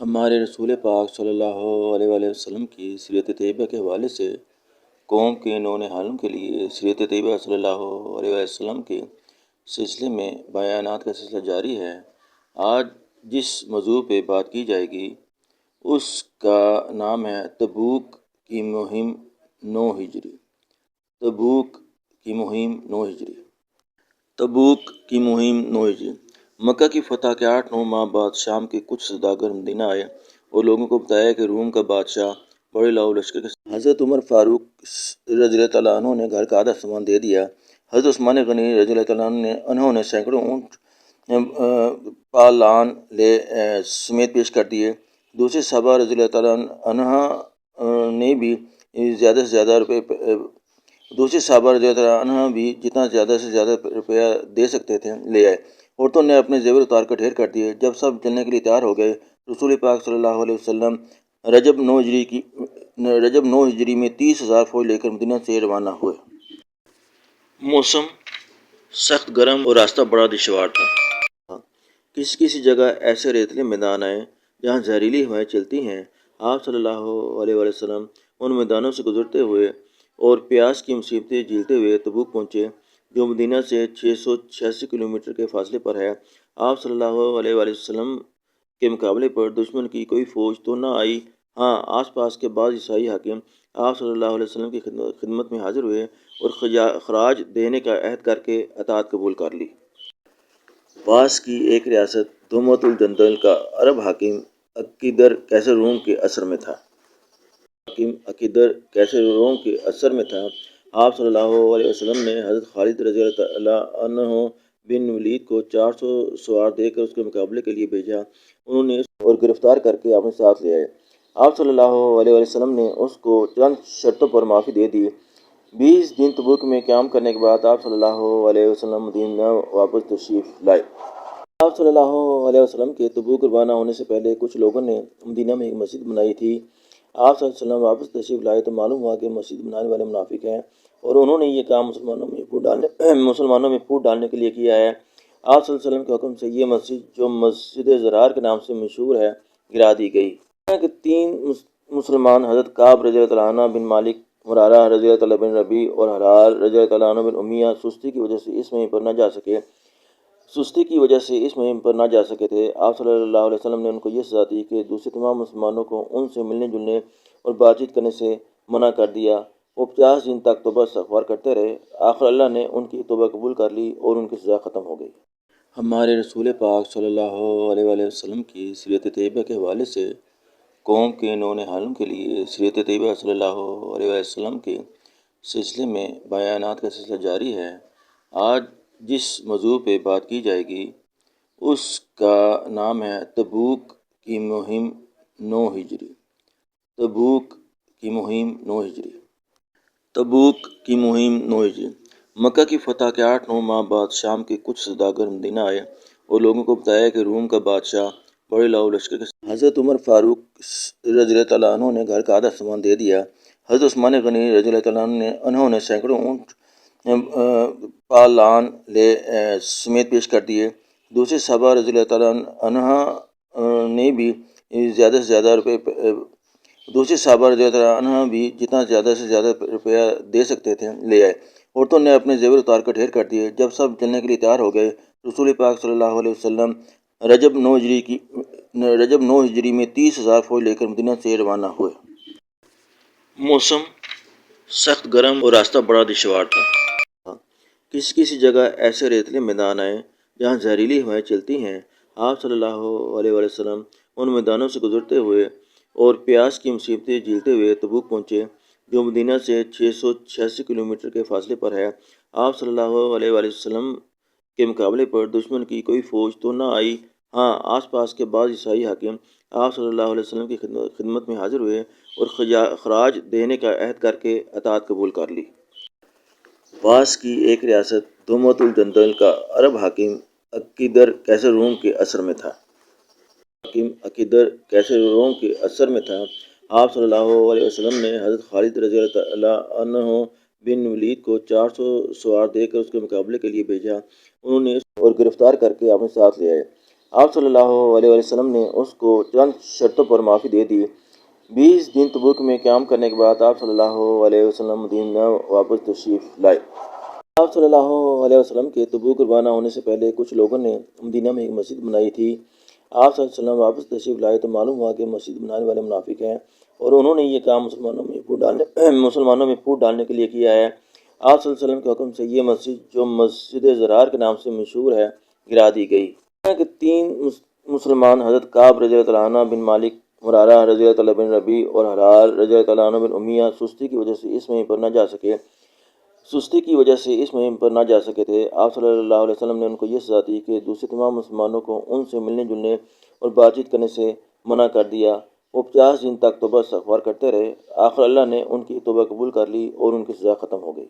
ہمارے رسول پاک صلی اللہ علیہ وآلہ وسلم کی سیرت طیبہ کے حوالے سے قوم کے نونہالوں کے لیے سیرت طیبہ صلی اللہ علیہ وآلہ وسلم کے سلسلے میں بیانات کا سلسلہ جاری ہے۔ آج جس موضوع پہ بات کی جائے گی اس کا نام ہے تبوک کی مہم 9 ہجری۔ تبوک کی مہم 9 ہجری۔ تبوک کی مہم 9 ہجری۔ مکہ کی فتح کے 8-9 ماہ بعد شام کے کچھ سوداگر مدینہ آئے اور لوگوں کو بتایا کہ روم کا بادشاہ بڑے لاؤ لشکر کے ساتھ۔ حضرت عمر فاروق رضی اللہ تعالیٰ عنہ نے گھر کا آدھا سامان دے دیا۔ حضرت عثمان غنی رضی اللہ تعالیٰ عنہ نے سینکڑوں اونٹ پالان سمیت پیش کر دیے۔ دوسرے صحابہ رضی اللہ تعالیٰ نے بھی جتنا زیادہ سے زیادہ روپیہ دے سکتے تھے لے آئے۔ عورتوں نے اپنے زیور اتار کر ڈھیر کر دیے۔ جب سب چلنے کے لیے تیار ہو گئے رسول پاک صلی اللہ علیہ وسلم رجب 9 ہجری میں 30,000 فوج لے کر مدینہ سے روانہ ہوئے۔ موسم سخت گرم اور راستہ بڑا دشوار تھا۔ کسی جگہ ایسے ریتلے میدان آئے جہاں زہریلی ہوائیں چلتی ہیں۔ آپ صلی اللہ علیہ وآلہ وسلم ان میدانوں سے گزرتے ہوئے اور پیاس کی مصیبتیں جھیلتے ہوئے تبوک پہنچے جو مدینہ سے 686 کلومیٹر کے فاصلے پر ہے۔ آپ صلی اللہ علیہ وآلہ وسلم کے مقابلے پر دشمن کی کوئی فوج تو نہ آئی، ہاں آس پاس کے بعض عیسائی حاکم آپ صلی اللہ علیہ وسلم کی خدمت میں حاضر ہوئے اور خراج دینے کا عہد کر کے اطاعت قبول کر لی۔ پاس کی ایک ریاست دومت الجندل کا عرب حاکم عقیدر قیصر روم کے اثر میں تھا۔ آپ صلی اللہ علیہ وسلم نے حضرت خالد رضی اللہ عنہ بن ولید کو 400 سوار دے کر اس کے مقابلے کے لیے بھیجا۔ انہوں نے اور گرفتار کر کے اپنے ساتھ لے آئے۔ آپ صلی اللہ علیہ وسلم نے اس کو چند شرطوں پر معافی دے دی۔ 20 دن تبوک میں قیام کرنے کے بعد آپ صلی اللہ علیہ وسلم مدینہ واپس تشریف لائے۔ آپ صلی اللہ علیہ وسلم کے تبوک روانہ ہونے سے پہلے کچھ لوگوں نے مدینہ میں ایک مسجد بنائی تھی۔ آپ صلی اللہ علیہ وسلم واپس تشریف لائے تو معلوم ہوا کہ مسجد بنانے والے منافق ہیں اور انہوں نے یہ کام مسلمانوں میں پھوٹ ڈالنے کے لیے کیا ہے۔ آپ صلی اللہ علیہ وسلم کے حکم سے یہ مسجد جو مسجد زرار کے نام سے مشہور ہے گرا دی گئی۔ کہ 3 مسلمان حضرت کعب رضی اللہ عنہ بن مالک، مرارہ رضی اللہ تعالیٰ بن ربیع اور حرار رضی اللہ تعالیٰ عنہ بن امیہ سستی کی وجہ سے اس مہم پر نہ جا سکے تھے۔ آپ صلی اللہ علیہ وسلم نے ان کو یہ سزا دی کہ دوسرے تمام مسلمانوں کو ان سے ملنے جلنے اور بات چیت کرنے سے منع کر دیا۔ وہ 50 دن تک توبہ استغفار کرتے رہے۔ آخر اللہ نے ان کی توبہ قبول کر لی اور ان کی سزا ختم ہو گئی۔ ہمارے رسول پاک صلی اللہ علیہ وآلہ وسلم کی سیرت طیبہ کے حوالے سے قوم کے نونہالوں کے لیے سیرت طیبہ صلی اللہ علیہ وآلہ وسلم کے سلسلے میں بیانات کا سلسلہ جاری ہے۔ آج جس موضوع پہ بات کی جائے گی اس کا نام ہے تبوک کی مہم 9 ہجری۔ تبوک کی مہم 9 ہجری۔ تبوک کی مہم 9 ہجری۔ مکہ کی فتح کے 8-9 ماہ بعد شام کے کچھ سوداگر مدینہ آئے اور لوگوں کو بتایا کہ روم کا بادشاہ بڑے لاؤ لشکر کے ساتھ۔ حضرت عمر فاروق رضی اللہ تعالیٰ عنہ نے گھر کا آدھا سامان دے دیا۔ حضرت عثمان غنی رضی اللہ تعالیٰ عنہ نے سینکڑوں اونٹ پالان سمیت پیش کر دیے۔ دوسرے صحابہ رضی اللہ تعالیٰ نے بھی جتنا زیادہ سے زیادہ روپیہ دے سکتے تھے لے آئے۔ عورتوں نے اپنے زیور اتار کر ڈھیر کر دیے۔ جب سب چلنے کے لیے تیار ہو گئے رسول پاک صلی اللہ علیہ وسلم رجب 9 ہجری میں 30,000 فوج لے کر مدینہ سے روانہ ہوئے۔ موسم سخت گرم اور راستہ بڑا دشوار تھا۔ کسی جگہ ایسے ریتلے میدان آئے جہاں زہریلی ہوائیں چلتی ہیں۔ آپ صلی اللہ علیہ وآلہ وسلم ان میدانوں سے گزرتے ہوئے اور پیاس کی مصیبتیں جھیلتے ہوئے تبوک پہنچے جو مدینہ سے 686 کلومیٹر کے فاصلے پر ہے۔ آپ صلی اللہ علیہ وآلہ وسلم کے مقابلے پر دشمن کی کوئی فوج تو نہ آئی، ہاں آس پاس کے بعض عیسائی حاکم آپ صلی اللہ علیہ وسلم کی خدمت میں حاضر ہوئے اور خراج دینے کا عہد کر کے اطاعت قبول کر لی۔ پاس کی ایک ریاست دومت الجندل کا عرب حاکم عقیدر قیصر روم کے اثر میں تھا۔ آپ صلی اللہ علیہ وسلم نے حضرت خالد رضی اللہ عنہ بن ولید کو 400 سوار دے کر اس کے مقابلے کے لیے بھیجا۔ انہوں نے اور گرفتار کر کے اپنے ساتھ لے آئے۔ آپ صلی اللہ علیہ وسلم نے اس کو چند شرطوں پر معافی دے دی۔ 20 دن تبوک میں قیام کرنے کے بعد آپ صلی اللہ علیہ وسلم مدینہ واپس تشریف لائے۔ آپ صلی اللہ علیہ وسلم کے تبوک روانہ ہونے سے پہلے کچھ لوگوں نے مدینہ میں ایک مسجد بنائی تھی۔ آپ صلی اللہ علیہ وسلم واپس تشریف لائے تو معلوم ہوا کہ مسجد بنانے والے منافق ہیں اور انہوں نے یہ کام مسلمانوں میں پھوٹ ڈالنے کے لیے کیا ہے۔ آپ صلی اللہ علیہ وسلم کے حکم سے یہ مسجد جو مسجد زرار کے نام سے مشہور ہے گرا دی گئی۔ دنیا کے 3 مسلمان حضرت کعب رضی اللہ عنہ بن مالک، مرارہ رضی اللہ عنہ بن ربیع اور حرار رضی اللہ عنہ بن امیہ سستی کی وجہ سے اس مہم پر نہ جا سکے تھے۔ آپ صلی اللہ علیہ وسلم نے ان کو یہ سزا دی کہ دوسرے تمام مسلمانوں کو ان سے ملنے جلنے اور بات چیت کرنے سے منع کر دیا۔ وہ 50 دن تک توبہ استغفار کرتے رہے۔ آخر اللہ نے ان کی توبہ قبول کر لی اور ان کی سزا ختم ہو گئی۔